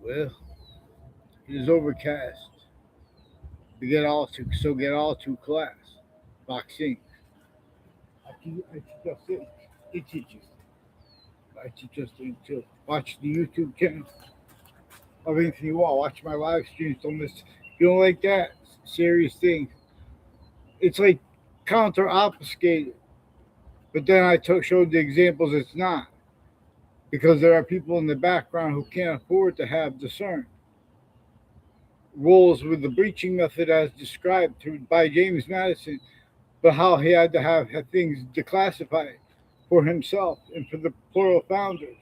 Well, it is overcast. Get all to class. Vaccine. I teach us this. He teaches. I teach us to watch the YouTube channel of Anthony Wall. Watch my live streams. Don't miss. You don't like that serious thing. It's like counter obfuscated. But then showed the examples it's not because there are people in the background who can't afford to have discern roles with the breaching method as described by James Madison, but how he had to have things declassified for himself and for the plural founders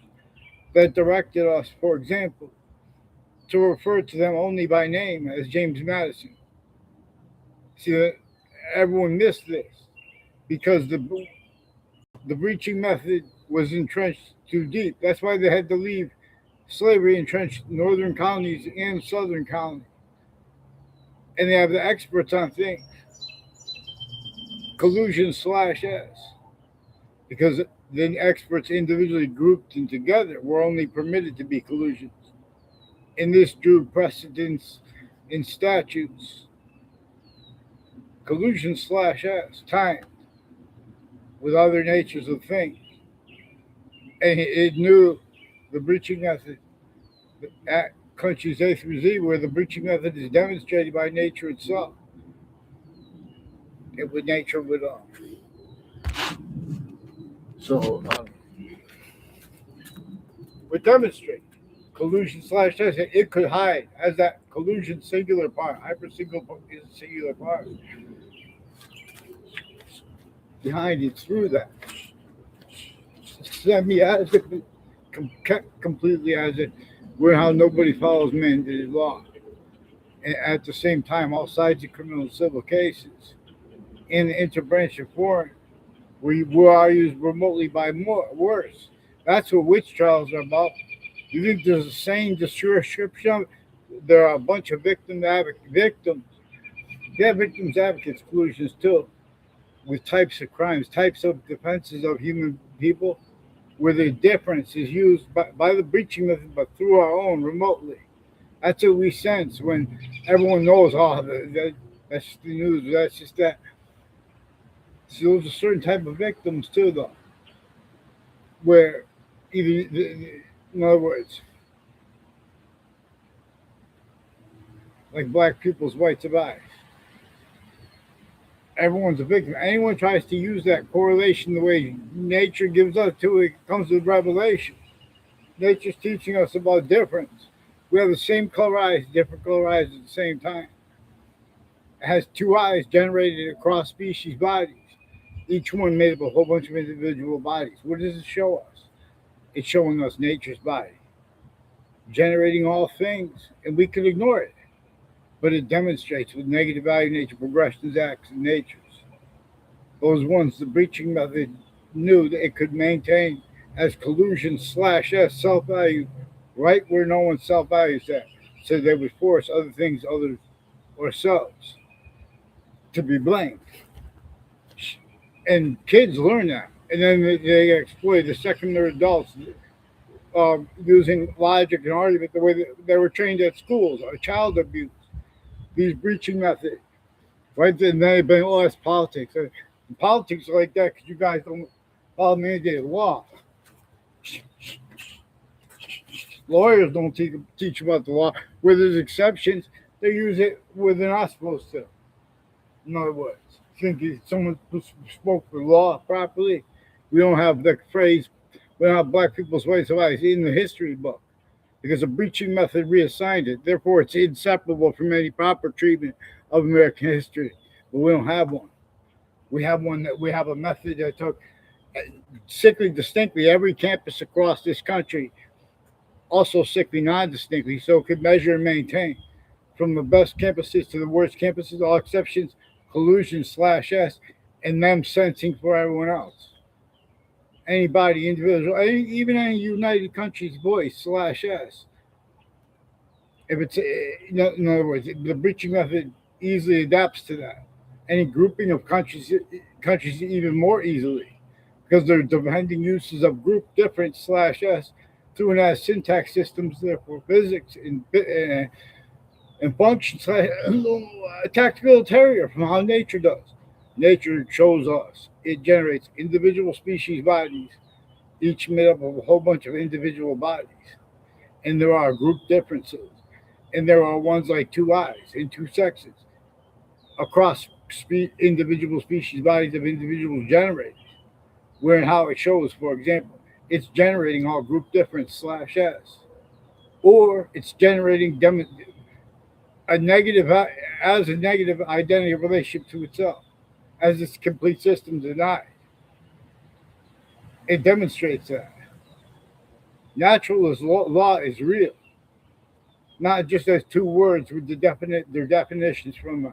that directed us, for example, to refer to them only by name as James Madison. See, everyone missed this because the breaching method was entrenched too deep. That's why they had to leave slavery entrenched northern colonies and southern colonies. And they have the experts on things, collusion/S, because the experts individually grouped and together were only permitted to be collusions. And this drew precedence in statutes. Collusion/S, timed with other natures of things. And it knew the breaching method at countries A through Z, where the breaching method is demonstrated by nature itself. And with nature would so would demonstrate collusion/S. It could hide as that collusion singular part, hypersingular is a singular part. Behind it through that semi as it completely as it where how nobody follows mandated law. And at the same time, all sides of criminal and civil cases in the interbranch of foreign we are used remotely by more worse. That's what witch trials are about. You think there's a sane description? There are a bunch of victims. Yeah, victims advocates collusions too, with types of crimes, types of defenses of human people, where the difference is used by the breaching method, but through our own remotely. That's what we sense when everyone knows, oh, that's just the news, that's just that. So those are certain type of victims too, though, where in other words, like black people's white survive. Everyone's a victim. Anyone tries to use that correlation the way nature gives us to it comes with revelation. Nature's teaching us about difference. We have the same color eyes, different color eyes at the same time. It has two eyes generated across species bodies, each one made of a whole bunch of individual bodies. What does it show us? It's showing us nature's body, generating all things, and we can ignore it. But it demonstrates with negative value nature progressions, acts, and natures. Those ones the breaching method knew that it could maintain as collusion/S self value right where no one self values that. So they would force other things, others, or selves to be blamed. And kids learn that. And then they exploit the second they're adults using logic and argument the way that they were trained at schools or child abuse. These breaching methods, right? Then they've been, oh, that's politics. And politics are like that because you guys don't follow mandated law. Lawyers don't teach about the law. Where there's exceptions, they use it where they're not supposed to. In other words, think if someone who spoke the law properly, we don't have the phrase, we don't have black people's rights of life in the history book because a breaching method reassigned it. Therefore, it's inseparable from any proper treatment of American history. But we don't have one. We have a method that took sickly distinctly every campus across this country, also sickly non-distinctly, so it could measure and maintain from the best campuses to the worst campuses, all exceptions, collusion/S, and them sensing for everyone else. Anybody, individual, even any United Countries voice/S. If it's, in other words, the breaching method easily adapts to that. Any grouping of countries even more easily because they're depending uses of group difference/S through and as syntax systems, therefore physics and functions like a tactical terrier from how nature does. Nature shows us it generates individual species bodies, each made up of a whole bunch of individual bodies. And there are group differences. And there are ones like two eyes and two sexes across individual species bodies of individual generators. Where and how it shows, for example, it's generating all group difference slash S. Or it's generating a negative as a negative identity relationship to itself, as its complete system denied. It demonstrates that naturalist law is real, not just as two words with their definitions from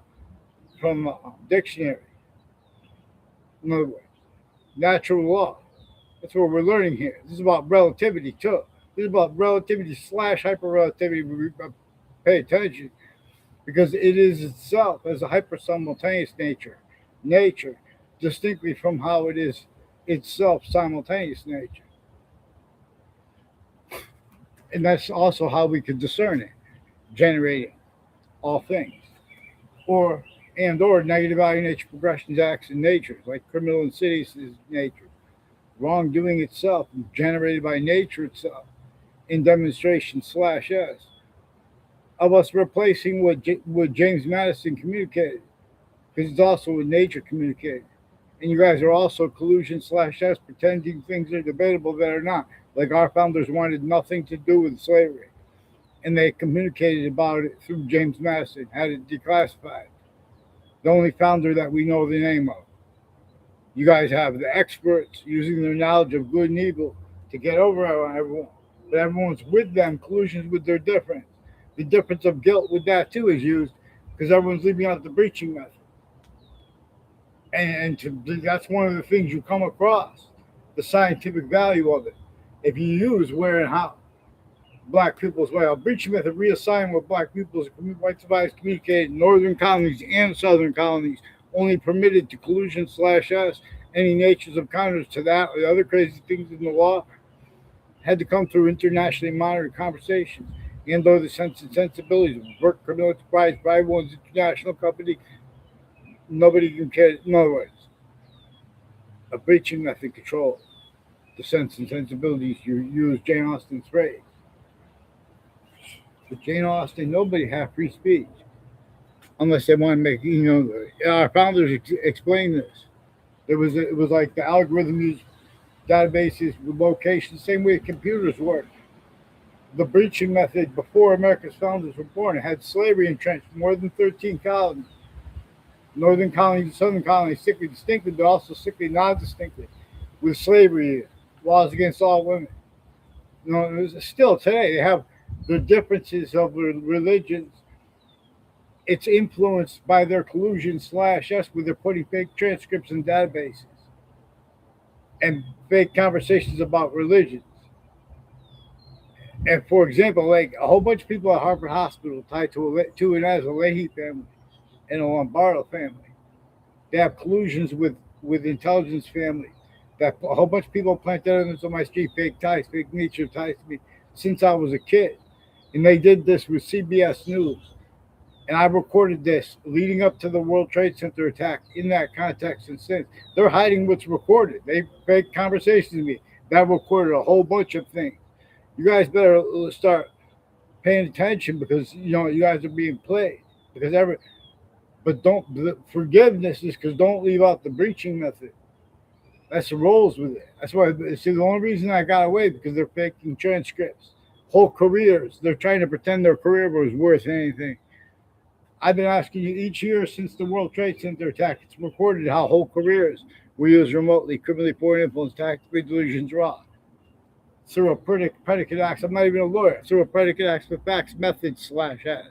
a dictionary. In other words, natural law. That's what we're learning here. This is about relativity too. This is about relativity slash hyperrelativity. Pay attention, because it is itself as a hyper-simultaneous nature, distinctly from how it is itself simultaneous nature. And that's also how we could discern it, generating all things. Or negative value nature progressions acts in nature, like criminal insidious nature. Wrongdoing itself generated by nature itself in demonstration slash S of us replacing what James Madison communicated, because it's also what nature communicated. And you guys are also collusion slash S pretending things are debatable that are not. Like our founders wanted nothing to do with slavery. And they communicated about it through James Madison, had it declassified. The only founder that we know the name of. You guys have the experts using their knowledge of good and evil to get over on everyone. But everyone's with them, collusions with their difference. The difference of guilt with that too is used because everyone's leaving out the breaching method. That's one of the things you come across, the scientific value of it. If you use where and how black people's way, a breaching method reassigned what black people's white survivors communicated in northern colonies and southern colonies, only permitted to collusion slash S, any natures of counters to that or the other crazy things in the law had to come through internationally monitored conversations and or the sense and sensibilities of work criminal enterprise by everyone's international company. Nobody can care. In other words, a breaching method controls the sense and sensibilities. You use Jane Austen's phrase. But Jane Austen, nobody had free speech unless they want to make, our founders explained this. It was like the algorithm used databases with locations, same way computers work. The breaching method before America's founders were born, it had slavery entrenched more than 13 colonies. Northern colonies and southern colonies, sickly distinctly, but also sickly non-distinctly, with slavery, laws against all women. Still today, they have the differences of religions. It's influenced by their collusion slash S, where they're putting fake transcripts in databases and fake conversations about religions. And for example, like a whole bunch of people at Harvard Hospital tied to and as a Leahy family and a Lombardo family. They have collusions with intelligence families. That a whole bunch of people planted evidence on my street, fake ties, fake nature ties to me since I was a kid. And they did this with CBS News. And I recorded this leading up to the World Trade Center attack in that context and since. They're hiding what's recorded. They fake conversations with me. That recorded a whole bunch of things. You guys better start paying attention because you guys are being played. But forgiveness is because don't leave out the breaching method. That's the rules with it. That's why the only reason I got away because they're faking transcripts. Whole careers. They're trying to pretend their career was worth anything. I've been asking you each year since the World Trade Center attack. It's recorded how whole careers were used remotely, criminally foreign influence, tactically delusions raw. Through a predicate acts. I'm not even a lawyer. Through a predicate acts with facts method slash S.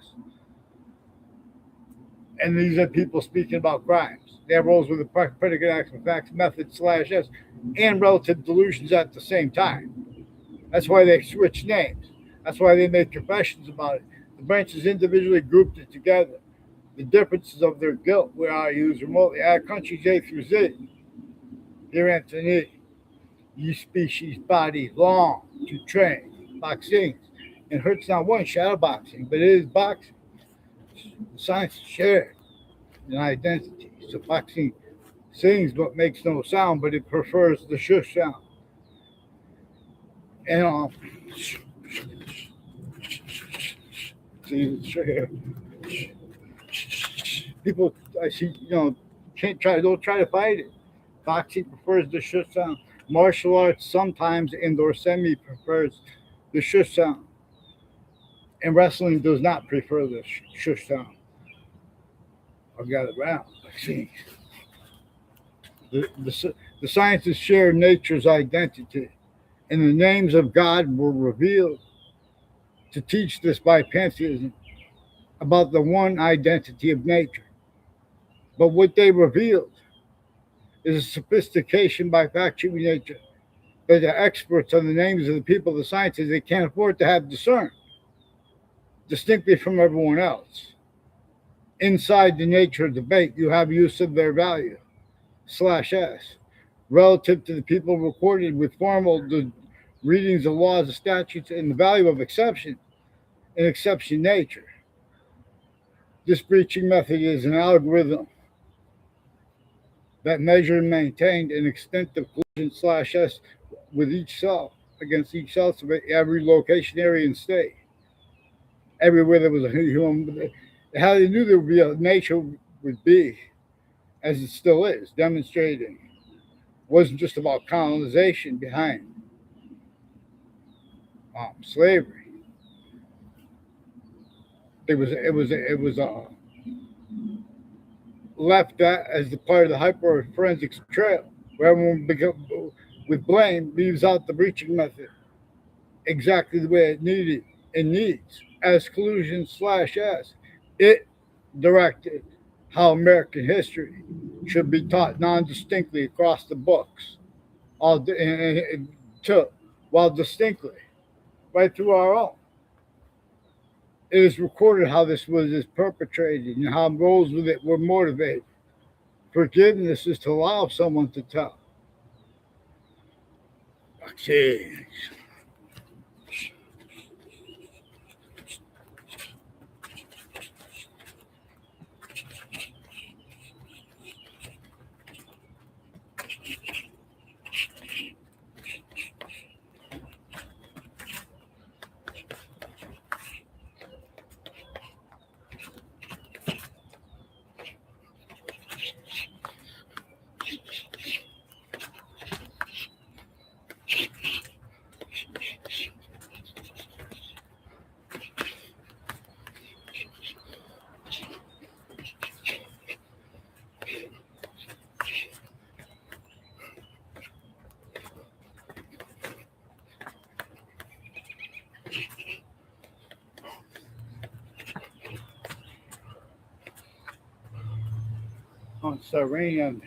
And these are people speaking about crimes. They have roles with the predicate acts with facts method slash S and relative delusions at the same time. That's why they switched names. That's why they made confessions about it. The branches individually grouped it together. The differences of their guilt were used remotely. Add countries A through Z. Dear Anthony, ye species body long to train. vaccines. It hurts not one shadow boxing, but it is boxing. The science is shared an identity. So boxing sings but makes no sound, but it prefers the shush sound. And see, people I see, don't try to fight it. Boxing prefers the shush sound. Martial arts sometimes and/or semi prefers the shush sound, and wrestling does not prefer the shush sound. I got it round. See, the scientists share nature's identity, and the names of God were revealed to teach this by pantheism about the one identity of nature. But what they revealed is a sophistication by factual nature that the experts on the names of the people, the scientists, they can't afford to have discerned distinctly from everyone else. Inside the nature debate, you have use of their value, /s, relative to the people recorded with formal readings of laws and statutes and the value of exception and exception nature. This breaching method is an algorithm that measured and maintained an extent of collision /s with each cell against each cell of every location, area, and state. Everywhere there was a human, how they knew there would be a nature would be, as it still is, demonstrating wasn't just about colonization behind slavery. It was left as the part of the hyper forensics trail, where everyone with blame leaves out the breaching method exactly the way it needed and needs as collusion /s. It directed how American history should be taught non-distinctly across the books, while distinctly right through our own. It is recorded how this was perpetrated and how those with it were motivated. Forgiveness is to allow someone to tell. Okay. On Serene.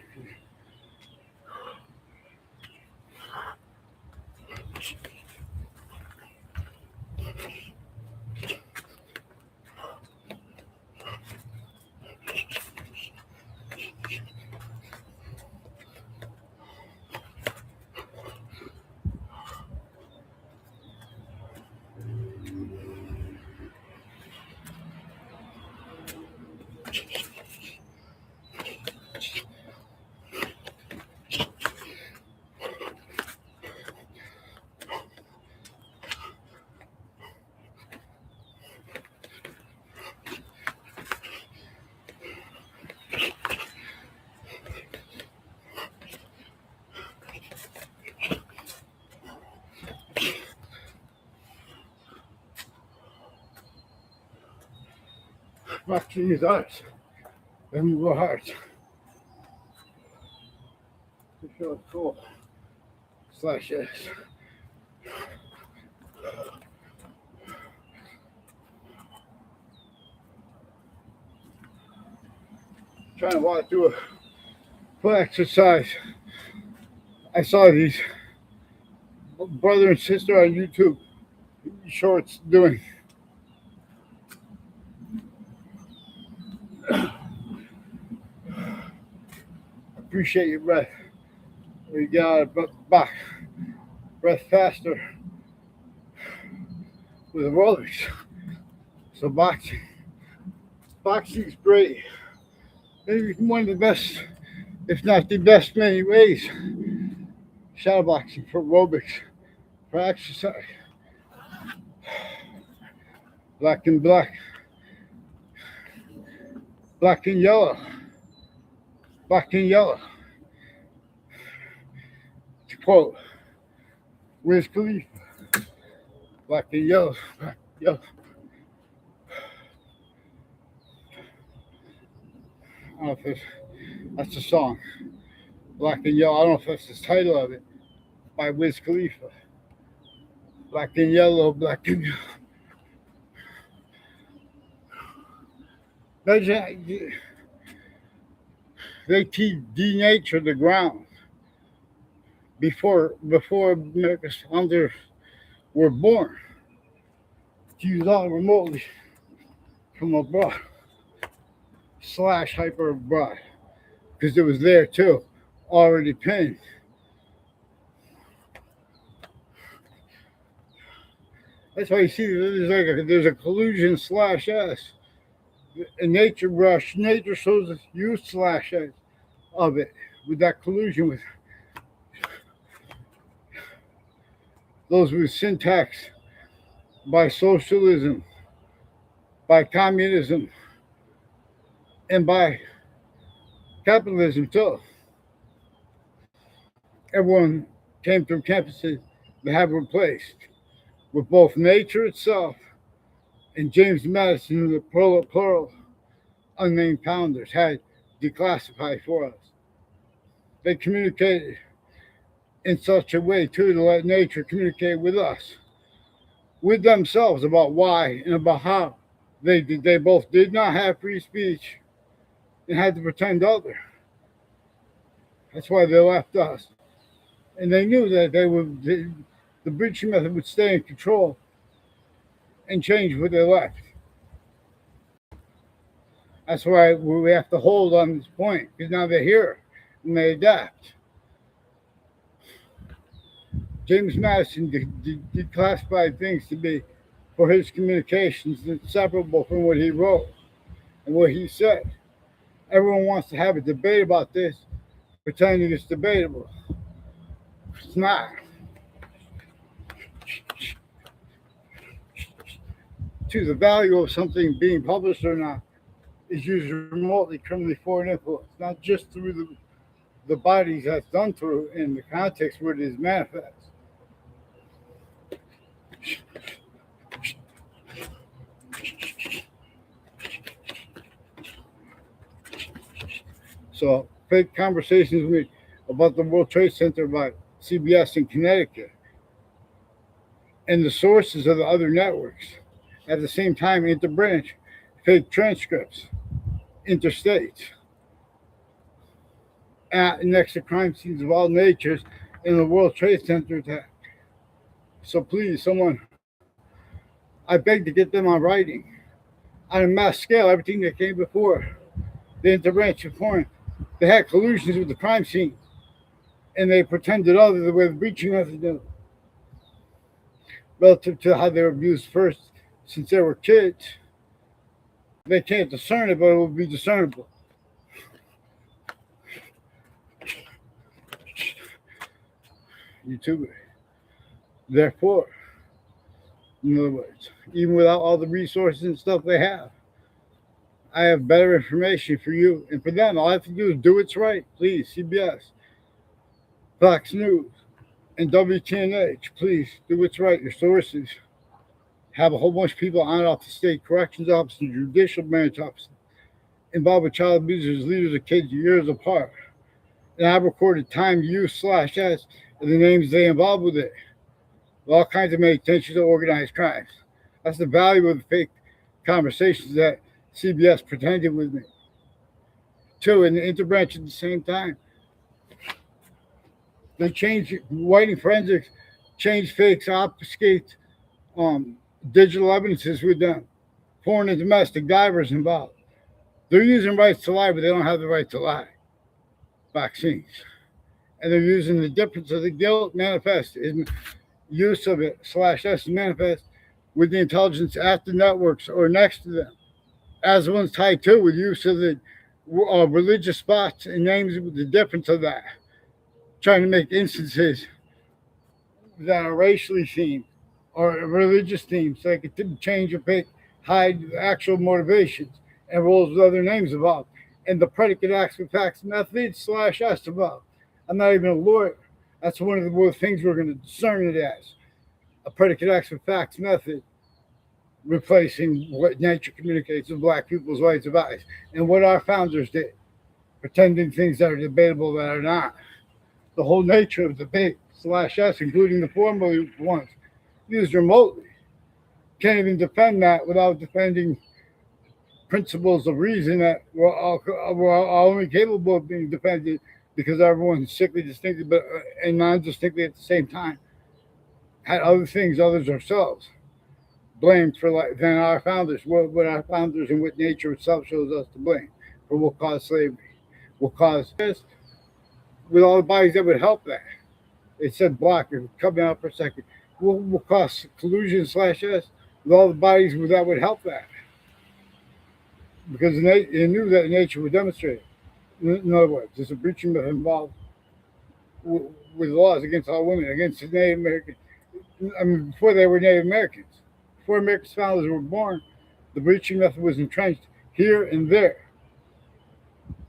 Back to his eyes. Then we were hard. To show cool /s. Trying to walk through a foot exercise. I saw these brother and sister on YouTube shorts doing. Appreciate your breath. We got it back. Breath faster. with aerobics. So boxing's great. Maybe one of the best, if not the best, many ways. Shadowboxing for aerobics, for exercise. Black and black, black and yellow, black and yellow. To quote Wiz Khalifa, black and yellow, black and yellow. I don't know if that's the song. Black and yellow. I don't know if that's the title of it. By Wiz Khalifa. Black and yellow, black and yellow. They denatured the ground before America's founders were born. To use all remotely from abroad / hyper abroad, because it was there too, already pinned. That's why you see there's a collusion / S. A nature brush, nature shows us use / S of it with that collusion with those with syntax by socialism, by communism, and by capitalism too. Everyone came through campuses that have replaced with both nature itself and James Madison, who the plural unnamed founders had declassified for us. They communicated in such a way too to let nature communicate with us, with themselves, about why and about how they both did not have free speech and had to pretend other. That's why they left us. And they knew that the breaching method would stay in control and change what they left. That's why we have to hold on this point, because now they're here and they adapt. James Madison declassified things to be, for his communications, inseparable from what he wrote and what he said. Everyone wants to have a debate about this, pretending it's debatable. It's not. To the value of something being published or not is used remotely criminally foreign influence, not just through the bodies that's done through in the context where it is manifest. So fake conversations with me about the World Trade Center by CBS in Connecticut and the sources of the other networks. At the same time, interbranch fake transcripts, interstate, next to crime scenes of all natures in the World Trade Center attack. So please, someone, I beg to get them on writing, on a mass scale, everything that came before the interbranch of foreign. They had collusions with the crime scene, and they pretended other the way the breaching method did, relative to how they were abused first. Since they were kids, they can't discern it, but it will be discernible. YouTube. Therefore, in other words, even without all the resources and stuff they have, I have better information for you and for them. All I have to do is do what's right. Please, CBS, Fox News, and WTNH, please do what's right. Your sources have a whole bunch of people on off the state corrections office and judicial branch office involved with child abusers, leaders of kids years apart. And I've recorded time use / S and the names they involved with it. With all kinds of many attention to organized crimes. That's the value of the fake conversations that CBS pretended with me. Two, in the interbranch at the same time. They changed whiting forensics, changed fakes, obfuscate digital evidences with them. Foreign and domestic divers involved. They're using rights to lie, but they don't have the right to lie. Vaccines. And they're using the difference of the guilt manifest, use of it / S manifest with the intelligence at the networks or next to them, as one's tied to with use of the religious spots and names with the difference of that, trying to make instances that are racially themed or religious themed so they could change or pick, hide the actual motivations and roles with other names involved. And the predicate acts with facts method slash S above. I'm not even a lawyer. That's one of the things we're going to discern it as a predicate acts with facts method, replacing what nature communicates with black people's rights of eyes and what our founders did, pretending things that are debatable that are not. The whole nature of debate slash S, including the formal ones, used remotely. Can't even defend that without defending principles of reason that were only capable of being defended because everyone's sickly distinctly but and non-distinctly at the same time. Had other things, others ourselves, blamed for than our founders. What our founders and what nature itself shows us to blame for what caused slavery, what caused this, with all the bodies that would help that. It said block, coming out for a second. What caused collusion slash S with all the bodies that would help that. Because they knew that nature would demonstrate it. In other words, there's a breaching method involved with laws against all women, against the Native Americans. I mean, before they were Native Americans, before America's founders were born, the breaching method was entrenched here and there.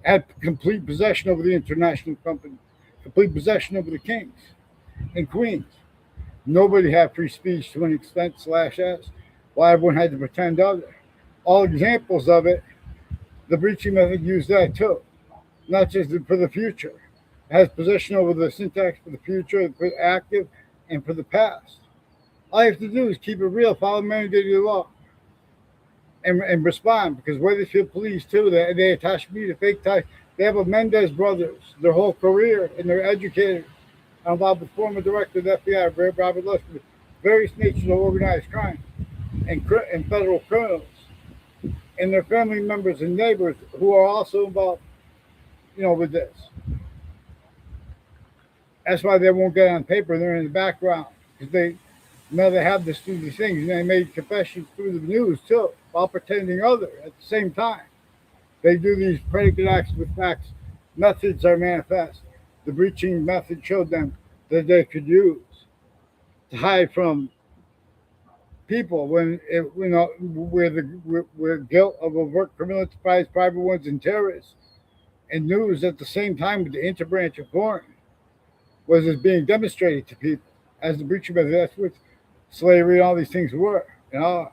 Had complete possession over the international company, complete possession over the kings and queens. Nobody had free speech to an extent slash S. Why everyone had to pretend other. All examples of it, the breaching method used that too, not just for the future. It has possession over the syntax for the future, for the active, and for the past. All you have to do is keep it real, follow mandated law, and respond. Because Weathersfield police too, they attach me to fake ties. They have a Mendez brothers, their whole career, and they're educators. I'm involved with former director of the FBI, Robert Luskin, various natures of organized crime and federal criminals, and their family members and neighbors who are also involved, with this. That's why they won't get on paper. They're in the background because they have to do these things, and they made confessions through the news too, while pretending other at the same time. They do these predicate acts with facts. Methods are manifest. The breaching method showed them that they could use to hide from people when where guilt of overt criminal enterprise, private ones, and terrorists, and news at the same time with the interbranch of foreign was as being demonstrated to people as the breaching method. That's what slavery and all these things were. So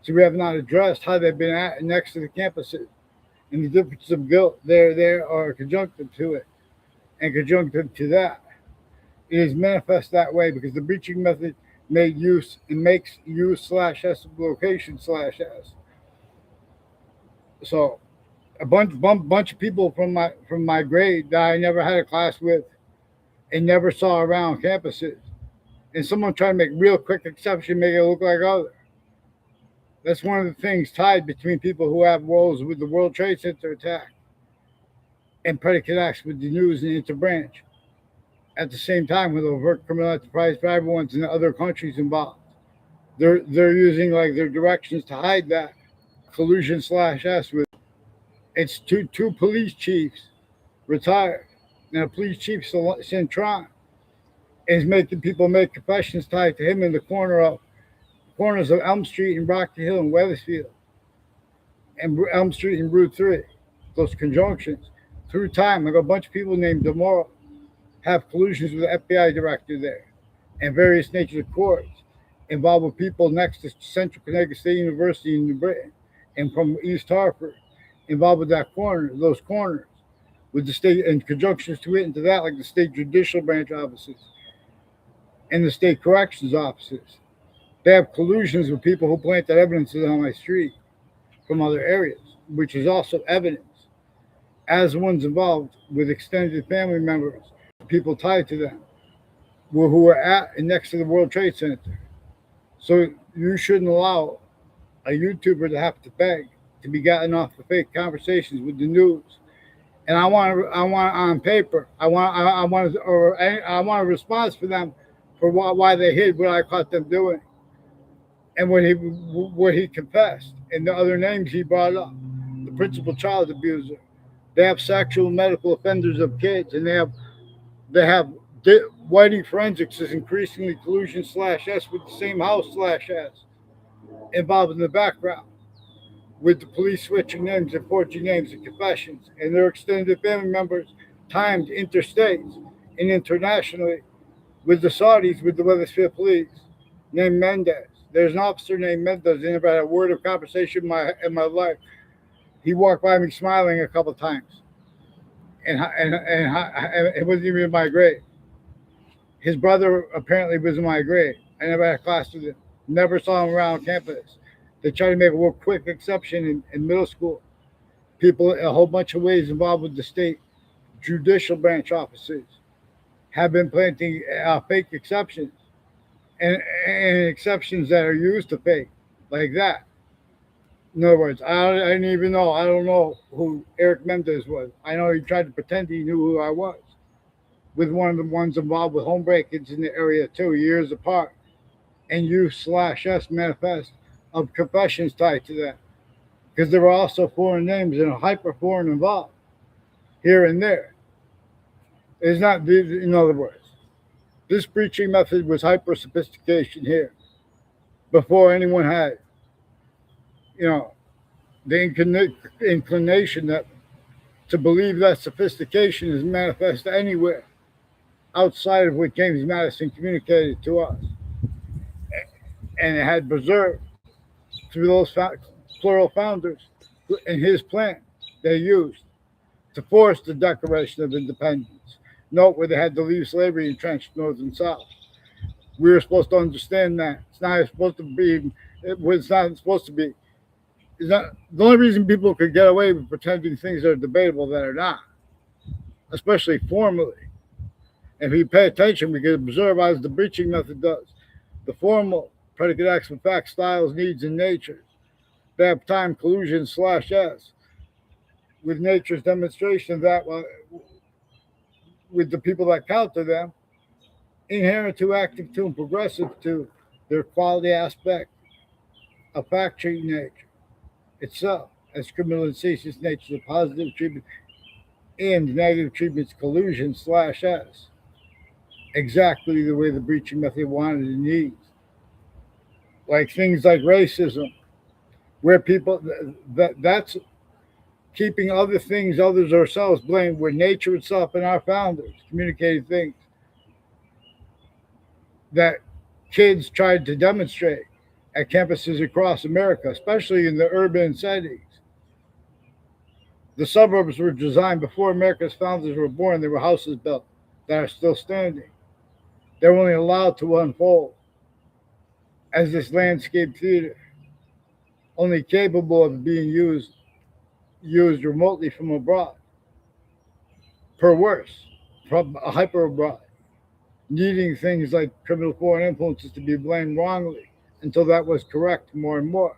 we have not addressed how they've been at next to the campuses and the difference of guilt there are conjunctive to it and conjunctive to that. It is manifest that way because the breaching method made use and makes use slash S location slash S. So a bunch of people from my grade that I never had a class with and never saw around campuses, and someone trying to make real quick exception, make it look like other. That's one of the things tied between people who have roles with the World Trade Center attack and predicate acts with the news and interbranch at the same time with overt criminal enterprise, private ones in other countries involved. They're using like their directions to hide that collusion slash S with. It's two police chiefs retired, and a police chief Centron is making people make confessions tied to him in the corners of Elm Street and Rocky Hill and Weathersfield, and Elm Street and Route 3, those conjunctions. Through time, like a bunch of people named DeMoro have collusions with the FBI director there, and various natures of courts involved with people next to Central Connecticut State University in New Britain, and from East Hartford, involved with those corners, with the state and conjunctions to it and to that, like the state judicial branch offices and the state corrections offices. They have collusions with people who planted evidence on my street from other areas, which is also evidence, as ones involved with extended family members, people tied to them, who are at and next to the World Trade Center. So you shouldn't allow a YouTuber to have to beg to be gotten off the fake conversations with the news. And I want on paper. I want a response for them for why they hid what I caught them doing, and what he confessed and the other names he brought up. The principal child abuser. They have sexual medical offenders of kids, and they have whiting forensics is increasingly collusion slash S with the same house slash S involved in the background, with the police switching names and forging names and confessions, and their extended family members timed interstates and internationally with the Saudis, with the Weathersfield police, named Mendez. There's an officer named Mendez. I never had a word of conversation in my life. He walked by me smiling a couple times, and it wasn't even in my grade. His brother apparently was in my grade. I never had a class with him. Never saw him around campus. They tried to make a real quick exception in middle school. People in a whole bunch of ways involved with the state judicial branch officers have been planting fake exceptions and exceptions that are used to fake like that. In other words, I didn't even know. I don't know who Eric Mendez was. I know he tried to pretend he knew who I was with one of the ones involved with home break-ins in the area too, years apart, and U/S manifest of confessions tied to that, because there were also foreign names and hyper foreign involved here and there. It's not, in other words, this breaching method was hyper sophistication here before anyone had, the inclination that to believe that sophistication is manifest anywhere outside of what James Madison communicated to us, and it had preserved through those plural founders and his plan they used to force the Declaration of Independence. Note where they had to leave slavery entrenched North and South. We were supposed to understand that. It's not supposed to be. It's not supposed to be. It's not, the only reason people could get away with pretending things are debatable that are not, especially formally. If you pay attention, we can observe as the breaching method does. The formal predicate acts with facts, styles, needs, and natures. They have time collusion slash S with nature's demonstration of that with the people that counter them, inherent to, active to, and progressive to their quality aspect of fact-treating nature itself as criminal and seditious natures of positive treatment and negative treatments collusion slash S. Exactly the way the breaching method wanted and needs. Like things like racism, where people, that's keeping other things, others, ourselves blamed, where nature itself and our founders communicated things that kids tried to demonstrate at campuses across America, especially in the urban settings. The suburbs were designed before America's founders were born. There were houses built that are still standing. They were only allowed to unfold as this landscape theater, only capable of being used remotely from abroad, per worse, from a hyper abroad, needing things like criminal foreign influences to be blamed wrongly until that was correct more and more.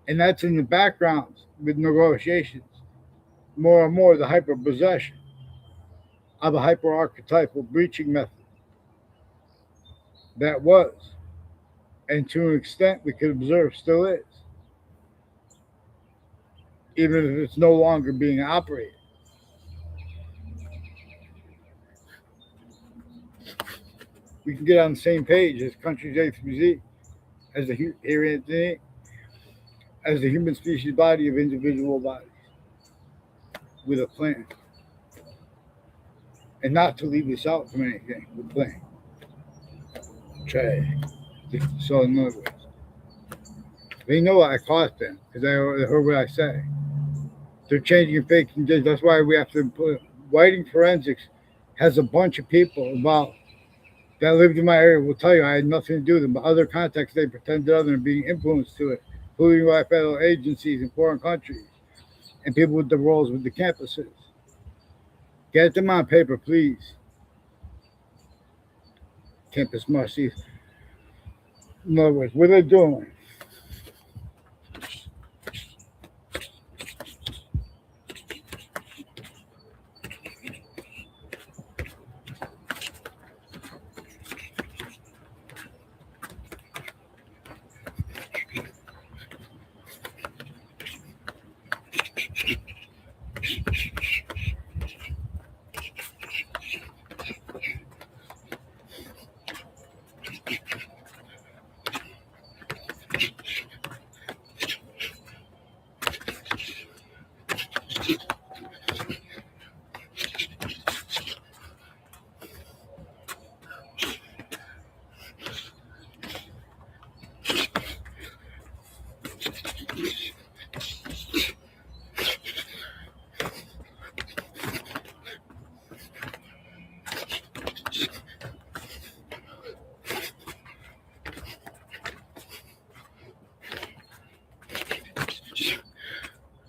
And that's in the background with negotiations, more and more the hyper possession of a hyper archetypal breaching method that was, and to an extent we could observe still is, even if it's no longer being operated. We can get on the same page as country's eighth museum, as the as the human species body of individual bodies, with a plan, and not to leave this out from anything. The plan. Try. So in other words, they know I caught them because I heard what I say. They're changing and faking. That's why we have to put whiting forensics has a bunch of people involved that lived in my area will tell you I had nothing to do with them, but other contexts they pretended other than being influenced to it, including by federal agencies in foreign countries and people with the roles with the campuses. Get them on paper, please. Campus mercies. In other words, what are they doing?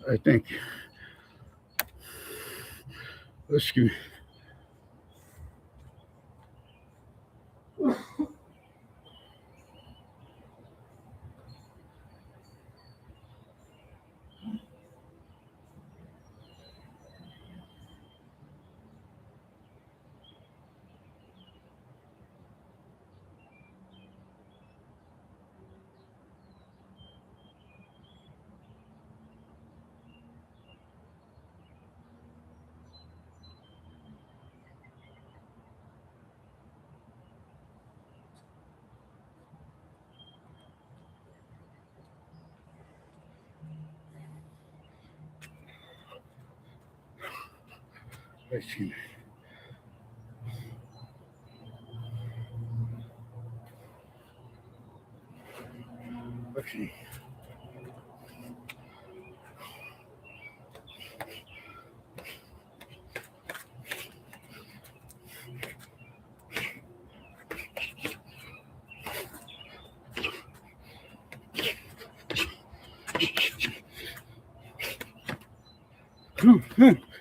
I think. Excuse me. Excuse me. Okay. Come on.